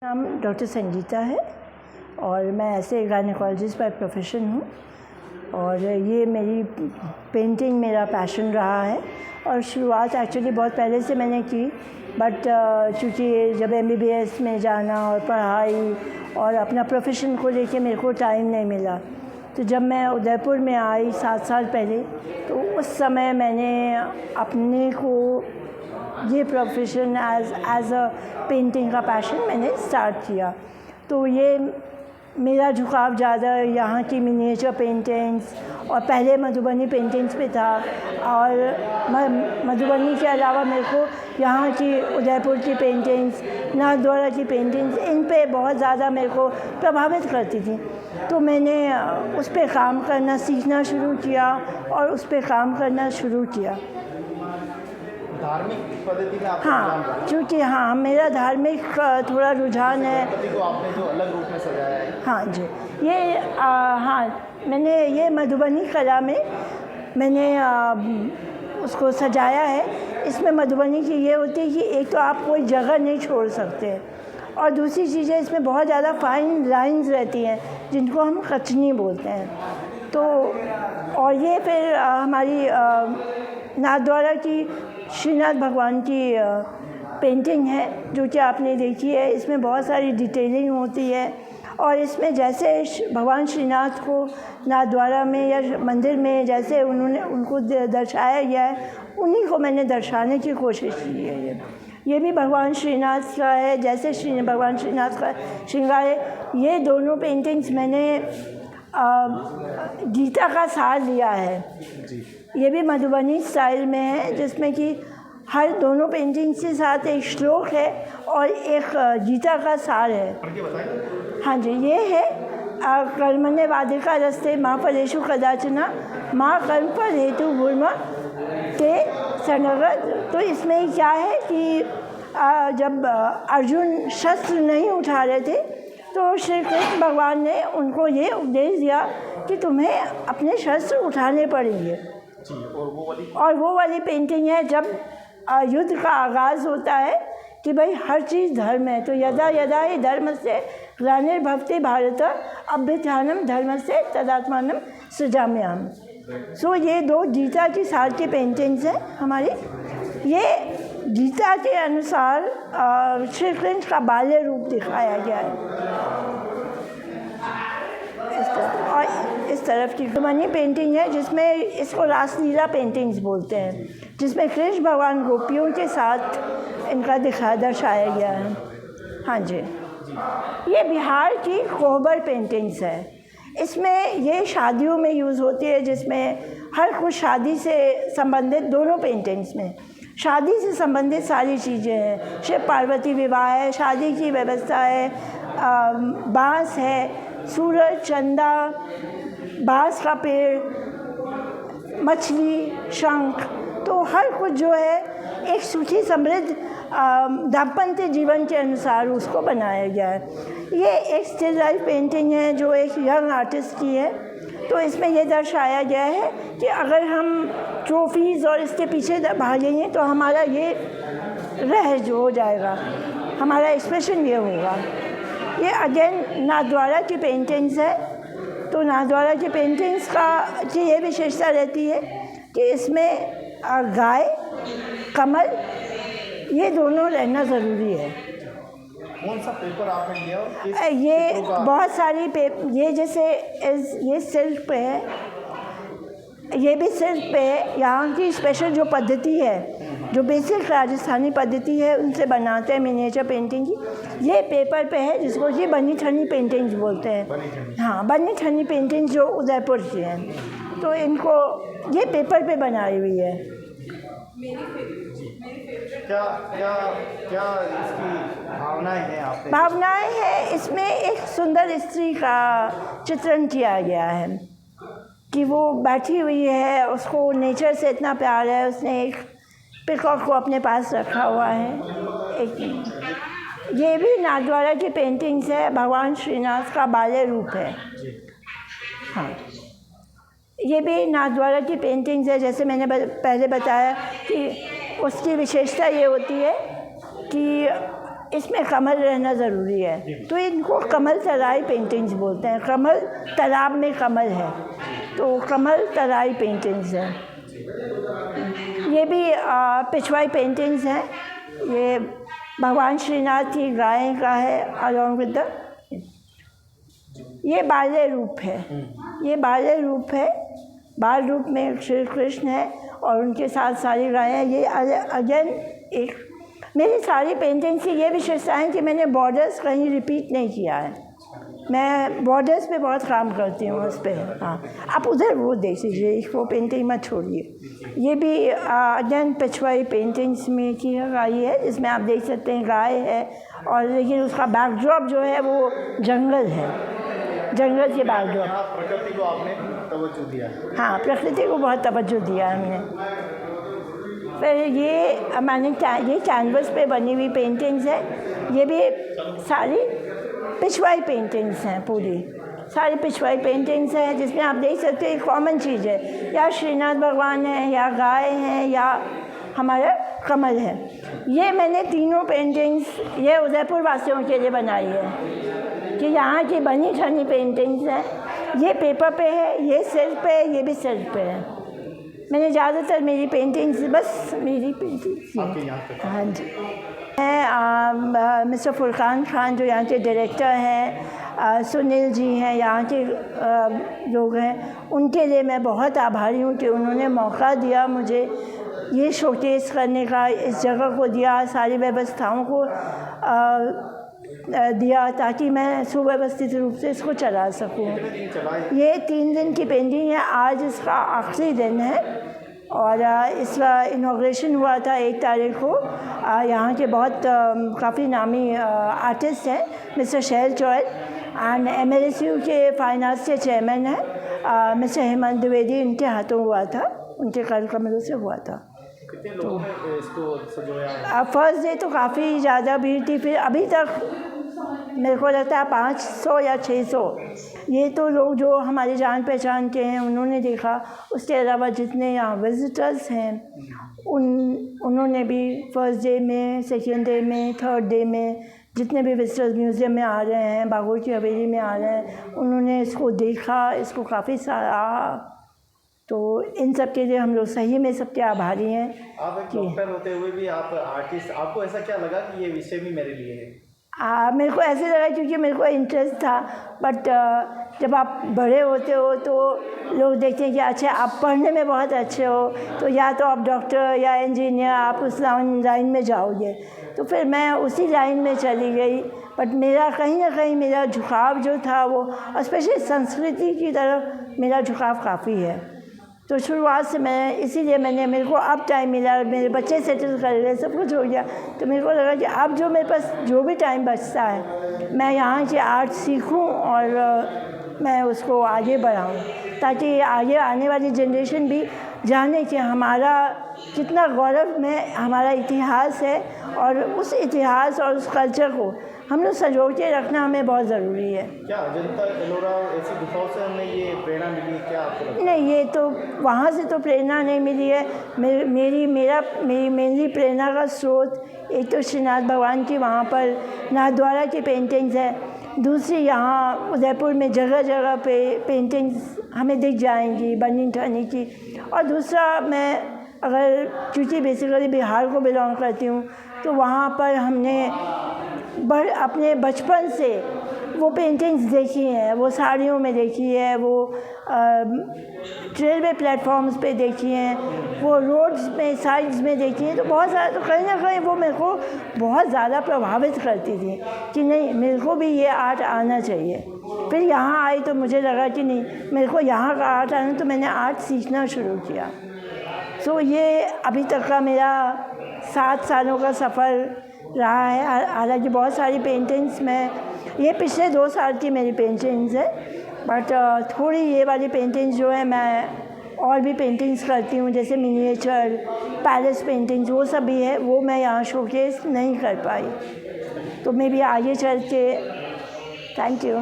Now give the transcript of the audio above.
नाम डॉक्टर संगीता है और मैं ऐसे गायनेकोलॉजिस्ट बाय प्रोफेशन हूँ और ये मेरी पेंटिंग मेरा पैशन रहा है और शुरुआत एक्चुअली बहुत पहले से मैंने की, बट चूँकि जब MBBS में जाना और पढ़ाई और अपना प्रोफेशन को लेके मेरे को टाइम नहीं मिला, तो जब मैं उदयपुर में आई 7 साल पहले, तो उस समय मैंने अपने को ये प्रोफेशन एज अ पेंटिंग का पैशन मैंने स्टार्ट किया। तो ये मेरा झुकाव ज़्यादा यहाँ की मिनिएचर पेंटिंग्स और पहले मधुबनी पेंटिंग्स पे था, और मधुबनी के अलावा मेरे को यहाँ की उदयपुर की पेंटिंग्स, नाथद्वारा की पेंटिंग्स, इन पे बहुत ज़्यादा मेरे को प्रभावित करती थी। तो मैंने उस पे काम करना सीखना शुरू किया और उस पे काम करना शुरू किया। धार्मिक पद्धति में आपका हाँ, क्योंकि हाँ मेरा धार्मिक थोड़ा रुझान है। पद्धति को आपने जो अलग रूप में सजाया है। हाँ जी, ये हाँ मैंने ये मधुबनी कला में मैंने उसको सजाया है। इसमें मधुबनी की ये होती है कि एक तो आप कोई जगह नहीं छोड़ सकते, और दूसरी चीज़ें इसमें बहुत ज़्यादा फाइन लाइंस रहती हैं जिनको हम कचनी बोलते हैं। तो और ये फिर हमारी नाथद्वारा की श्रीनाथ भगवान की पेंटिंग है जो कि आपने देखी है। इसमें बहुत सारी डिटेलिंग होती है और इसमें जैसे भगवान श्रीनाथ को नाथद्वारा में या मंदिर में जैसे उनको दर्शाया गया है, उन्हीं को मैंने दर्शाने की कोशिश की है। ये भी भगवान श्रीनाथ का है, जैसे भगवान श्रीनाथ का श्रृंगार है। ये दोनों पेंटिंग्स मैंने गीता का सार लिया है। ये भी मधुबनी स्टाइल में है, जिसमें कि हर दोनों पेंटिंग्स के साथ एक श्लोक है और एक गीता का सार है। हाँ जी, ये है कर्मण्य वाधिका रस्ते माँ फलेषु कदाचन माँ कर्म फल हेतु भूर्मा ते संगत। तो इसमें क्या है कि जब अर्जुन शस्त्र नहीं उठा रहे थे, तो श्री कृष्ण भगवान ने उनको ये उपदेश दिया कि तुम्हें अपने शस्त्र उठाने पड़ेंगे। और वो वाली पेंटिंग है जब युद्ध का आगाज़ होता है कि भाई हर चीज़ धर्म है। तो यदा यदा ही धर्म से ग्लानिर्भवति भारत अभ्युत्थानम धर्म से तदात्मानम सृजाम्यहम्। सो ये दो गीता की सार की पेंटिंग्स हैं हमारी। ये गीता के अनुसार श्री कृष्ण का बाल्य रूप दिखाया गया है। और इस तरफ की मधुबनी पेंटिंग है जिसमें इसको रासलीला पेंटिंग्स बोलते हैं, जिसमें कृष्ण भगवान गोपियों के साथ इनका दर्शाया गया है। हाँ जी, ये बिहार की कोहबर पेंटिंग्स है। इसमें ये शादियों में यूज़ होती है, जिसमें हर कुछ शादी से संबंधित, दोनों पेंटिंग्स में शादी से संबंधित सारी चीज़ें हैं। शिव पार्वती विवाह है, शादी की व्यवस्था है, बाँस है, सूरज, चंदा, बाँस का पेड़, मछली, शंख, तो हर कुछ जो है एक सुखी समृद्ध दाम्पत्य जीवन के अनुसार उसको बनाया गया है। ये एक स्टिल लाइफ पेंटिंग है जो एक यंग आर्टिस्ट की है। तो इसमें ये दर्शाया गया है कि अगर हम ट्रॉफीज़ और इसके पीछे भागेंगे तो हमारा ये रहज हो जाएगा, हमारा एक्सप्रेशन ये होगा। ये अगेन नाथद्वारा की पेंटिंग्स है। तो नाथद्वारा की पेंटिंग्स की ये विशेषता रहती है कि इसमें गाय, कमल, ये दोनों रहना ज़रूरी है। कौन सा पेपर आपने लिया? ये बहुत सारी ये जैसे ये सिल्क पे है, ये भी सिल्क पे है। यहाँ की स्पेशल जो पद्धति है, जो बेसिक राजस्थानी पद्धति है, उनसे बनाते हैं मिनिएचर पेंटिंग की। ये पेपर पे है जिसको कि बनी ठनी पेंटिंग्स बोलते हैं। हाँ, बनी ठनी पेंटिंग्स जो उदयपुर की हैं, तो इनको ये पेपर पे बनाई हुई है। क्या क्या क्या इसकी भावनाएं हैं आपने? भावनाएं हैं, इसमें एक सुंदर स्त्री का चित्रण किया गया है कि वो बैठी हुई है, उसको नेचर से इतना प्यार है, उसने एक पिकॉक को अपने पास रखा हुआ है। ये भी नाथद्वारा की पेंटिंग्स है, भगवान श्रीनाथ का बाल्य रूप है। हाँ, ये भी नाथद्वारा की पेंटिंग्स है। जैसे मैंने पहले बताया कि उसकी विशेषता ये होती है कि इसमें कमल रहना ज़रूरी है, तो इनको कमल तराई पेंटिंग्स बोलते हैं। कमल, तालाब में कमल है तो कमल तराई पेंटिंग्स हैं। ये भी पिछवाई पेंटिंग्स हैं। ये भगवान श्रीनाथ की गाय का है अलॉन्ग विद द, ये बाल्य रूप है। ये बाल्य रूप है, बाल रूप में श्री कृष्ण है और उनके साथ सारी गायें। ये अगेन एक, मेरी सारी पेंटिंग्स की ये विशेषता है कि मैंने बॉर्डर्स कहीं रिपीट नहीं किया है। मैं बॉर्डर्स पे बहुत काम करती हूँ उस पर। हाँ, आप उधर वो देख लीजिए, वो पेंटिंग मत छोड़िए। ये भी अगेन पिछवाई पेंटिंग्स में की गई है, जिसमें आप देख सकते हैं गाय है और लेकिन उसका बैकड्रॉप जो है वो जंगल है, जंगल के बैकड्रॉप। प्रकृति को आपने तवज्जो दिया। हाँ, प्रकृति को बहुत तवज्जो दिया हमने। फिर ये मैंने ये कैनवस पे बनी हुई पेंटिंग्स है। ये भी सारी पिछवाई पेंटिंग्स हैं, पूरी सारी पिछवाई पेंटिंग्स हैं, जिसमें आप देख सकते हैं कॉमन चीज़ है, या श्रीनाथ भगवान है, या गाय है, या हमारा कमल है। ये मैंने तीनों पेंटिंग्स ये उदयपुर वासियों के लिए बनाई है कि यहाँ की बनी ठनी पेंटिंग्स हैं। ये पेपर पे है, ये सिर पे, ये भी सिर पे है। मैंने ज़्यादातर मेरी पेंटिंग्स, बस मेरी पेंटिंग्स। हाँ जी। मैं मिस्टर फुरकान खान जो यहाँ के डायरेक्टर हैं, सुनील जी हैं, यहाँ के लोग हैं, उनके लिए मैं बहुत आभारी हूँ कि उन्होंने मौका दिया मुझे ये शोकेस करने का, इस जगह को दिया, सारी व्यवस्थाओं को दिया ताकि मैं सुव्यवस्थित रूप से इसको चला सकूं। ये 3 दिन की पेंटिंग है, आज इसका आखिरी दिन है और इसका इनॉग्रेशन हुआ था 1 तारीख को। यहाँ के बहुत काफ़ी नामी आर्टिस्ट हैं, मिस्टर शैल चौहल, एंड MLSU के फाइन आर्ट्स के चेयरमैन हैं मिस्टर हेमंत द्विवेदी, इनके हाथों हुआ था, उनके कार्यक्रमों से हुआ था। कितने लोगों ने इसको सजोया? फर्स्ट डे तो काफ़ी ज़्यादा भीड़ थी, फिर अभी तक मेरे को लगता है 500 या 600 ये तो लोग जो हमारे जान पहचान के हैं उन्होंने देखा। उसके अलावा जितने यहाँ विजिटर्स हैं उन्होंने भी फर्स्ट डे में, सेकेंड डे में, थर्ड डे में, जितने भी विजिटर्स म्यूज़ियम में आ रहे हैं, बागों की हवेली में आ रहे हैं, उन्होंने इसको देखा, इसको काफ़ी सराहा। तो इन सब के लिए हम लोग सही में सबके आभारी हैं। आप एक डॉक्टर होते हुए भी आप आर्टिस्ट, आपको ऐसा क्या लगा कि ये विषय भी मेरे लिए है? मेरे को ऐसे लगा क्योंकि मेरे को इंटरेस्ट था, बट जब आप बड़े होते हो तो लोग देखते हैं कि अच्छा आप पढ़ने में बहुत अच्छे हो तो या तो आप डॉक्टर या इंजीनियर, आप उस लाइन में जाओगे। तो फिर मैं उसी लाइन में चली गई, बट मेरा कहीं ना कहीं मेरा झुकाव जो था वो, स्पेशली संस्कृति की तरफ मेरा झुकाव काफ़ी है। तो शुरुआत से मैं इसीलिए मेरे को अब टाइम मिला, मेरे बच्चे सेटल कर रहे, सब कुछ हो गया, तो मेरे को लगा कि अब जो मेरे पास जो भी टाइम बचता है मैं यहाँ की आर्ट सीखूं और मैं उसको आगे बढ़ाऊं, ताकि आगे आने वाली जनरेशन भी जाने कि हमारा कितना गौरव में हमारा इतिहास है और उस इतिहास और उस कल्चर को हम लोग संजो के रखना हमें बहुत ज़रूरी है। क्या अजंता एलोरा ऐसी गुफाओं से हमें ये प्रेरणा मिली, क्या आपको लगता है? नहीं, ये तो वहाँ से तो प्रेरणा नहीं मिली है। मेरी प्रेरणा का स्रोत एक तो श्रीनाथ भगवान की वहाँ पर नाथद्वारा की पेंटिंग्स है, दूसरी यहाँ उदयपुर में जगह जगह पे पेंटिंग्स हमें दिख जाएंगी बनी ठनी की, और दूसरा मैं अगर क्योंकि बेसिकली बिहार को बिलोंग करती हूँ तो वहाँ पर हमने अपने बचपन से वो पेंटिंग्स देखी हैं, वो साड़ियों में देखी है, वो रेलवे प्लेटफॉर्म्स पे देखी हैं, वो रोड्स में साइड्स में देखी हैं। तो बहुत सारा, तो कहीं ना कहीं वो मेरे को बहुत ज़्यादा प्रभावित करती थी कि नहीं मेरे को भी ये आर्ट आना चाहिए। फिर यहाँ आई तो मुझे लगा कि नहीं मेरे को यहाँ का आर्ट आना, तो मैंने आर्ट सीखना शुरू किया। तो ये अभी तक का मेरा 7 सालों का सफ़र रहा है। हालांकि बहुत सारी पेंटिंग्स में, ये पिछले 2 साल की मेरी पेंटिंग्स है, बट थोड़ी ये वाली पेंटिंग्स जो है मैं और भी पेंटिंग्स करती हूँ, जैसे मिनिएचर, पैलेस पेंटिंग्स, वो सब भी है, वो मैं यहाँ शोकेस नहीं कर पाई। तो मैं भी आगे चल के, थैंक यू।